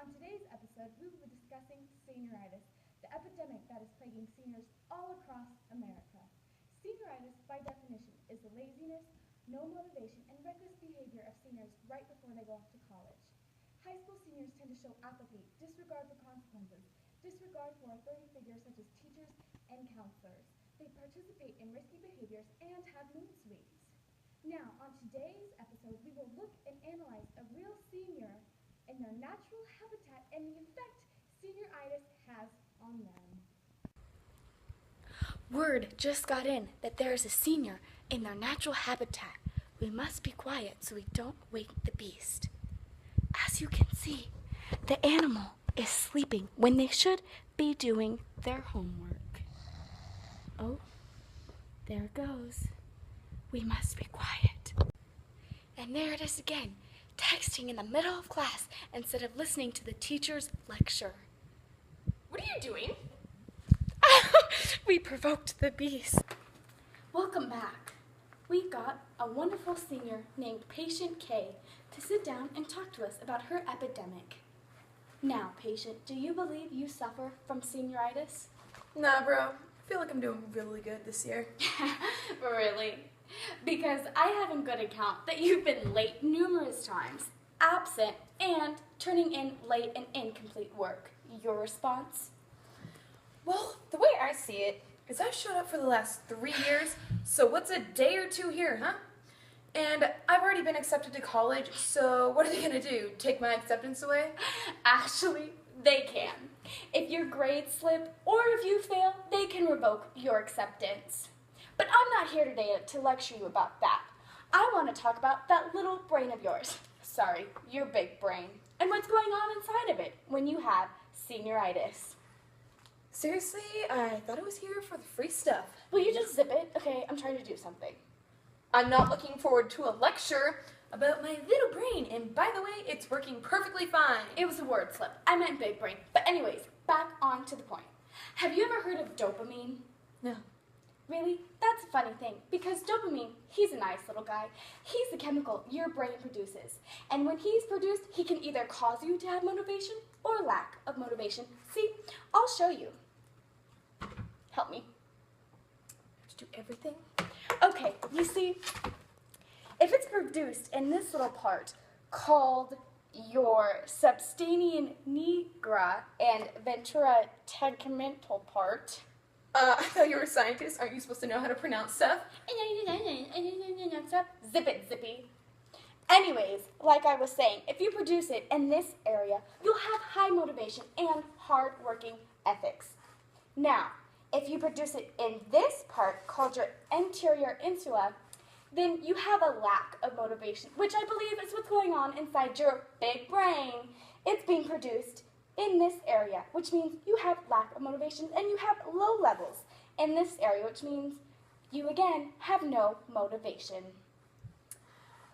On today's episode, we will be discussing senioritis, the epidemic that is plaguing seniors all across America. Senioritis, by definition, is the laziness, no motivation, and reckless behavior of seniors right before they go off to college. High school seniors tend to show apathy, disregard for consequences, disregard for authority figures such as teachers and counselors. They participate in risky behaviors and have mood swings. Now, on today's episode, we will look and analyze a real senior in their natural habitat and the effect senioritis has on them. Word just got in that there is a senior in their natural habitat. We must be quiet so we don't wake the beast. As you can see, the animal is sleeping when they should be doing their homework. Oh, there it goes. We must be quiet. And there it is again, texting in the middle of class instead of listening to the teacher's lecture. What are you doing? We provoked the beast. Welcome back. We got a wonderful senior named Patient K to sit down and talk to us about her epidemic. Now, patient, do you believe you suffer from senioritis? Nah, bro. I feel like I'm doing really good this year. Really? Because I have in good account that you've been late numerous times, absent, and turning in late and incomplete work. Your response? Well, the way I see it is I showed up for the last 3 years, so what's a day or two here, huh? And I've already been accepted to college, so what are they gonna do? Take my acceptance away? Actually, they can. If your grades slip or if you fail, they can revoke your acceptance. But I'm not here today to lecture you about that. I want to talk about that little brain of yours. Sorry, your big brain. And what's going on inside of it when you have senioritis. Seriously? I thought I was here for the free stuff. Will you just zip it? Okay, I'm trying to do something. I'm not looking forward to a lecture about my little brain, and by the way, it's working perfectly fine. It was a word slip. I meant big brain. But anyways, back on to the point. Have you ever heard of dopamine? No. Really? That's a funny thing, because dopamine, he's a nice little guy. He's the chemical your brain produces. And when he's produced, he can either cause you to have motivation or lack of motivation. See, I'll show you. Help me. Have to do everything? Okay, you see, if it's produced in this little part called your substantia nigra and ventura tegmental part. I thought you were a scientist. Aren't you supposed to know how to pronounce stuff? Zip it, zippy. Anyways, like I was saying, if you produce it in this area, you'll have high motivation and hard-working ethics. Now, if you produce it in this part called your anterior insula, then you have a lack of motivation, which I believe is what's going on inside your big brain. It's being produced in this area, which means you have lack of motivation, and you have low levels in this area, which means you, again, have no motivation.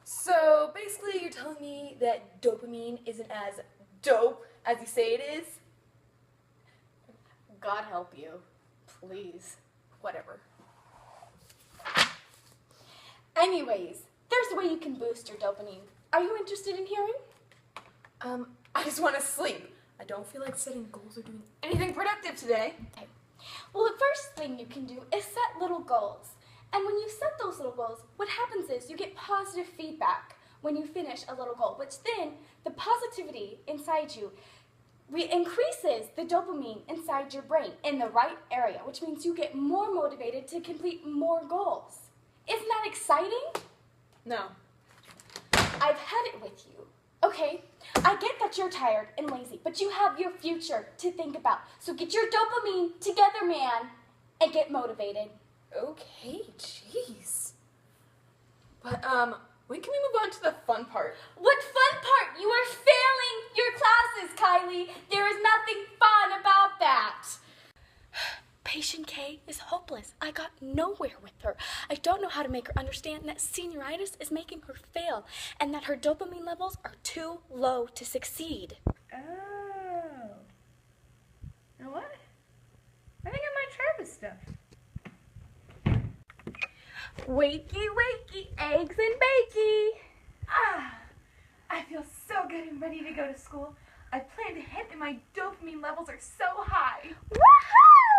So basically you're telling me that dopamine isn't as dope as you say it is? God help you. Please. Whatever. Anyways, there's a way you can boost your dopamine. Are you interested in hearing? I just want to sleep. I don't feel like setting goals or doing anything productive today. Okay. Well, the first thing you can do is set little goals. And when you set those little goals, what happens is you get positive feedback when you finish a little goal, which then the positivity inside you increases the dopamine inside your brain in the right area, which means you get more motivated to complete more goals. Isn't that exciting? No. I've had it with you. Okay, I get that you're tired and lazy, but you have your future to think about. So get your dopamine together, man, and get motivated. Okay, jeez. But, when can we move on to the fun part? What fun part? You are failing your classes, Kylie. There is nothing fun about that. Patient K is hopeless. I got nowhere with her. I don't know how to make her understand that senioritis is making her fail and that her dopamine levels are too low to succeed. Oh. You know what? I think I might try this stuff. Wakey, wakey, eggs and bakey. I feel so good and ready to go to school. I plan to hit and my dopamine levels are so high. Woohoo!